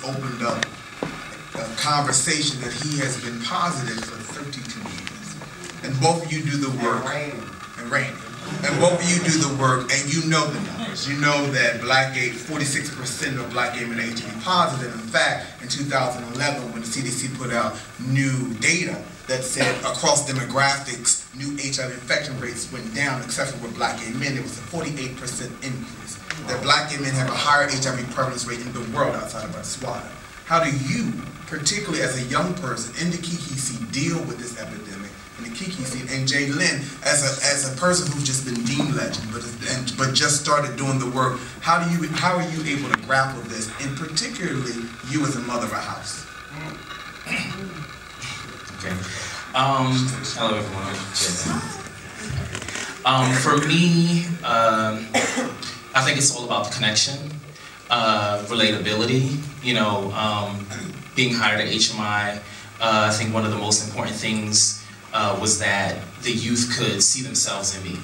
opened up a conversation that he has been positive for 32 years. And both of you do the work. And Randy. And both of you do the work, and you know the numbers. You know that black gay, 46% of black gay men are HIV positive. In fact, in 2011, when the CDC put out new data that said across demographics, new HIV infection rates went down, except for with black gay men, there was a 48% increase. That black gay men have a higher HIV prevalence rate in the world outside of Botswana. How do you, particularly as a young person in the Kiki scene, deal with this epidemic in the Kiki scene? And Jay Lynn, as a person who's just been deemed legend, but just started doing the work, how are you able to grapple this, and particularly you as a mother of a house? Okay. Hello everyone. For me, I think it's all about the connection, relatability. You know, being hired at HMI, I think one of the most important things was that the youth could see themselves in me.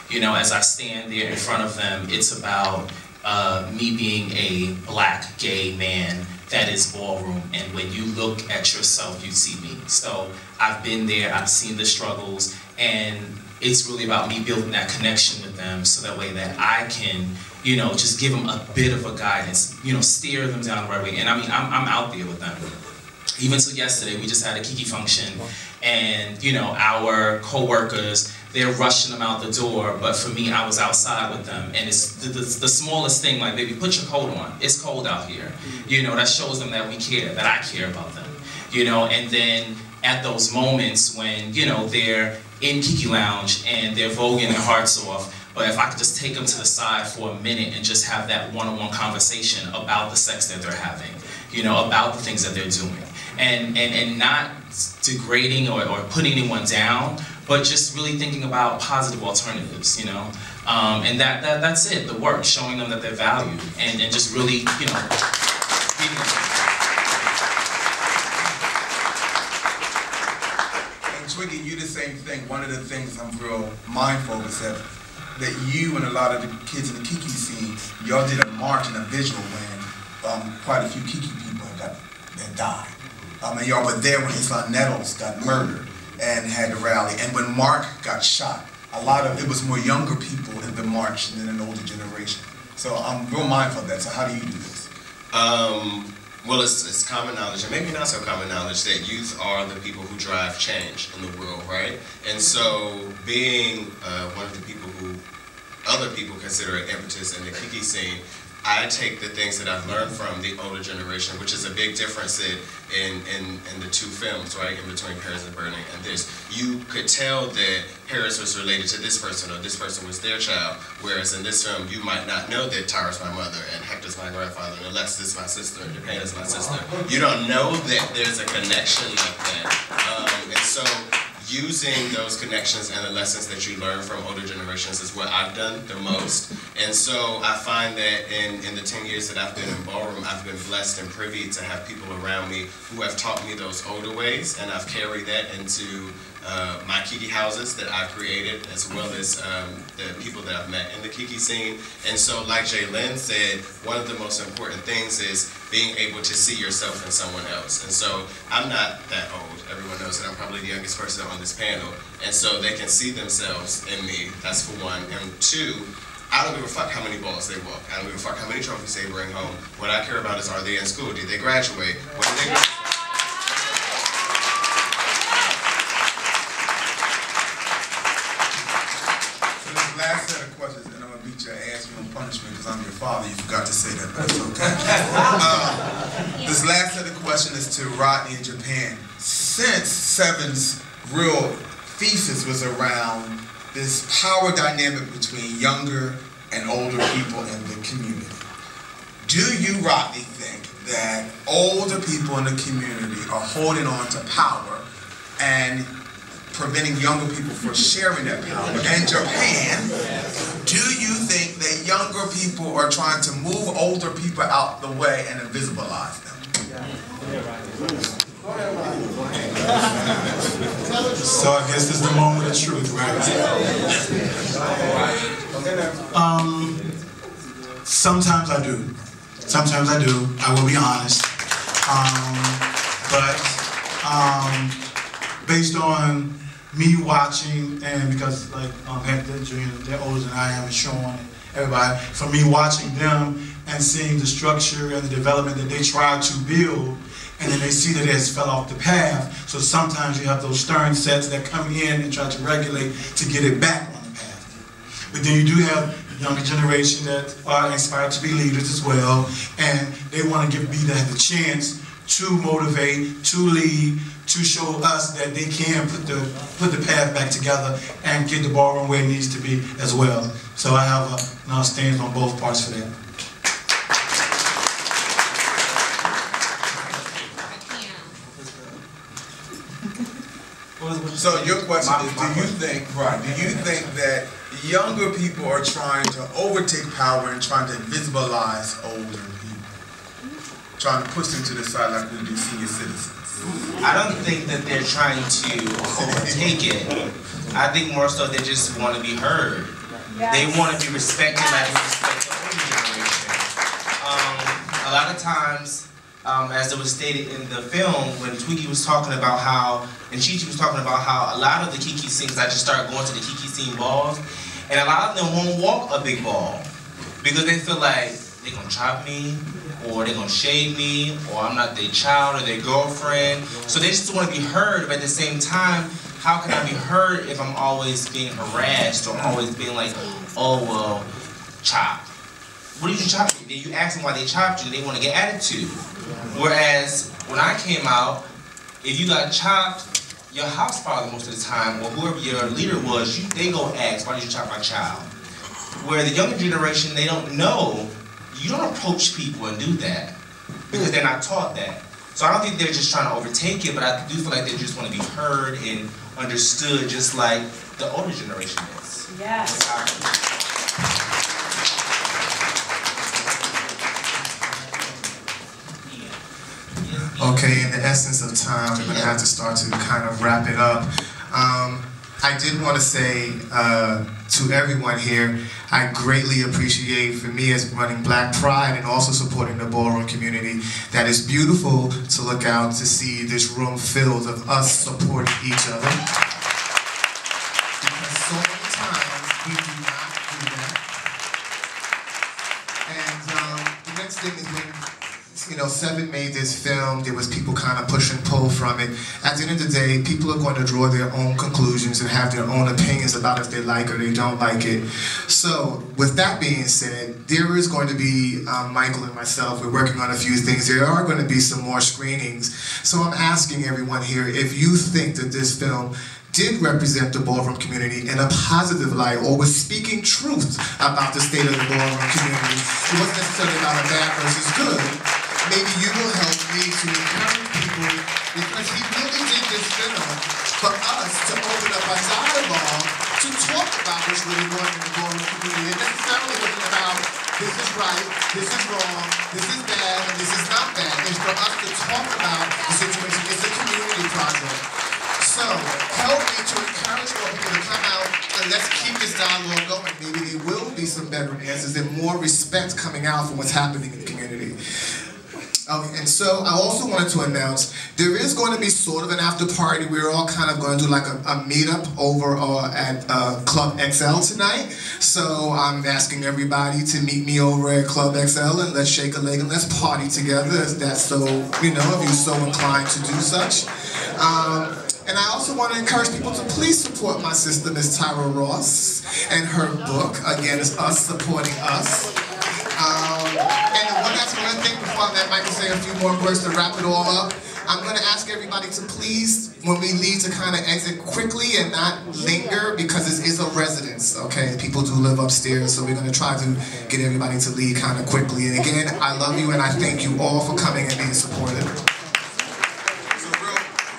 You know, as I stand there in front of them, it's about me being a black gay man that is Ballroom, and when you look at yourself, you see me. So I've been there, I've seen the struggles, and it's really about me building that connection with them so that way that I can, you know, just give them a bit of a guidance, you know, steer them down the right way. And I mean, I'm out there with them. Even so yesterday, we just had a Kiki function, and you know, our co-workers, they're rushing them out the door, but for me, I was outside with them, and it's the smallest thing, like, baby, put your coat on, it's cold out here. You know, that shows them that we care, that I care about them. You know, and then at those moments when, you know, they're in Kiki Lounge and they're voguing their hearts off, but if I could just take them to the side for a minute and just have that one-on-one conversation about the sex that they're having, you know, about the things that they're doing. And not degrading or putting anyone down, but just really thinking about positive alternatives, you know? And that's it, the work, showing them that they're valued, and just really, you know, being there. And Twiggy, you the same thing. One of the things I'm real mindful of is that you and a lot of the kids in the Kiki scene, y'all did a march and a visual when quite a few Kiki people that died. And y'all were there when his son Nettles got murdered and had the rally. And when Mark got shot, it was more younger people in the march than an older generation. So I'm real mindful of that. So how do you do this? Well, it's common knowledge, and maybe not so common knowledge, that youth are the people who drive change in the world, right? And so being one of the people who other people consider an impetus in the Kiki scene, I take the things that I've learned from the older generation, which is a big difference in the two films, right, in between Paris and Burning and this. You could tell that Paris was related to this person, or this person was their child, whereas in this film, you might not know that Tara's my mother, and Hector's my grandfather, and Alexis is my sister, and Japan is my sister. You don't know that there's a connection like that. And so, using those connections and the lessons that you learn from older generations is what I've done the most. And so I find that in the 10 years that I've been in Ballroom, I've been blessed and privy to have people around me who have taught me those older ways, and I've carried that into my Kiki houses that I've created, as well as the people that I've met in the Kiki scene. And so, like Jay Lynn said, one of the most important things is being able to see yourself in someone else. And so I'm not that old. Everyone knows that I'm probably the youngest person on this panel. And so they can see themselves in me, that's for one. And two, I don't give a fuck how many balls they walk. I don't give a fuck how many trophies they bring home. What I care about is, are they in school? Did they graduate? When did they graduate? So this last set of questions, and I'm going to beat your ass for no punishment because I'm your father. You forgot to say that, but it's okay. This last set of questions is to Rodney in Japan. Since Seven's real thesis was around this power dynamic between younger and older people in the community, do you, Rodney, think that older people in the community are holding on to power and preventing younger people from sharing that power? In Japan, do you think that younger people are trying to move older people out the way and invisibilize them? So I guess this is the moment of truth, right? Sometimes I do. Sometimes I do. I will be honest. Based on me watching, and because like they're older than I am, and Sean and everybody, from me watching them and seeing the structure and the development that they tried to build, and then they see that it has fell off the path. So sometimes you have those stern sets that come in and try to regulate to get it back on the path. But then you do have younger generation that are inspired to be leaders as well, and they want to be the chance to motivate, to lead, to show us that they can put the path back together and get the ballroom where it needs to be as well. So I have a stance on both parts for that. So your question is, do you think that younger people are trying to overtake power and trying to invisibilize older people? Trying to push them to the side like we do senior citizens? I don't think that they're trying to overtake it. I think more so they just want to be heard. Yes. They want to be respected like we respect the older generation. A lot of times, as it was stated in the film, when Twiggy was talking about how, and Chi Chi was talking about how a lot of the Kiki scenes, I just started going to the Kiki scene balls, and a lot of them won't walk a big ball because they feel like they're going to chop me, or they're going to shade me, or I'm not their child or their girlfriend. So they just want to be heard, but at the same time, how can I be heard if I'm always being harassed or always being like, oh, well, chop. What did you chop me? Then you ask them why they chopped you, they want to get attitude. Whereas when I came out, if you got chopped, your house father most of the time, or whoever your leader was, they go ask, why did you chop my child? Where the younger generation, they don't know. You don't approach people and do that because they're not taught that. So I don't think they're just trying to overtake it, but I do feel like they just want to be heard and understood just like the older generation is. Yes. Okay, in the essence of time, we're going to have to start to kind of wrap it up. I did want to say to everyone here, I greatly appreciate, for me as running Black Pride and also supporting the ballroom community, that it's beautiful to look out to see this room filled of us supporting each other. Because so many times we do not do that. And the next thing is when Seven made this film, there was people kind of push and pull from it. At the end of the day, people are going to draw their own conclusions and have their own opinions about if they like or they don't like it. So, with that being said, there is going to be, Michael and myself, we're working on a few things. There are going to be some more screenings. So I'm asking everyone here, if you think that this film did represent the ballroom community in a positive light, or was speaking truth about the state of the ballroom community, it wasn't necessarily about a bad versus good. Maybe you will help me to encourage people, because he really did this film for us to open up a dialogue to talk about what's really going on in the ballroom community. It necessarily wasn't about this is right, this is wrong, this is bad, and this is not bad. It's for us to talk about the situation. It's a community project. So, help me to encourage more people to come out and let's keep this dialogue going. Maybe there will be some better answers and more respect coming out for what's happening in the community. And so I also wanted to announce there is going to be sort of an after party. We're all kind of going to do like a meetup over at Club XL tonight. So I'm asking everybody to meet me over at Club XL and let's shake a leg and let's party together. If that's so, if you're so inclined to do such. And I also want to encourage people to please support my sister, Miss Tyra Ross, and her book. Again, it's us supporting us. And one last thing before I let Michael say a few more words to wrap it all up. I'm going to ask everybody to please, when we leave, to kind of exit quickly and not linger, because this is a residence, okay? People do live upstairs, so we're going to try to get everybody to leave kind of quickly. And again, I love you and I thank you all for coming and being supportive. So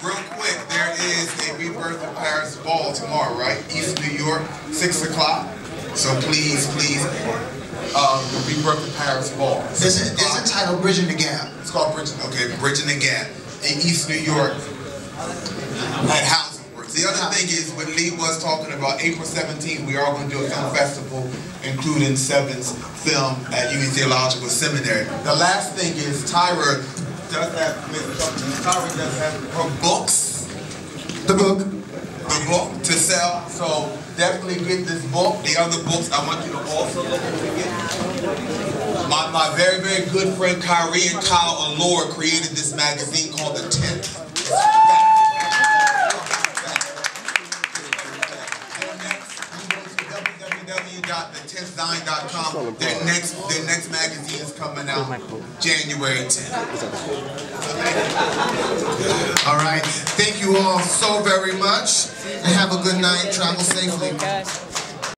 real quick, there is a Rebirth in Paris ball tomorrow, right? East New York, 6 o'clock. So please, the Rebirth in Paris ball. It's entitled Bridging the Gap. It's called Bridging the Gap in East New York at Housing Works. The other thing is, what Lee was talking about, April 17th, we are going to do a film festival, including Seven's film at Union Theological Seminary. The last thing is, Tyra does have, Kari does have her books. The book. The book to sell. So definitely get this book. The other books I want you to also look at it. My very, very good friend Kyrie and Kyle Allure created this magazine called The 10th. www.the10thzine.com. Their next magazine is coming out January 10th. All right. Thank you all so very much. And have a good night. Travel safely.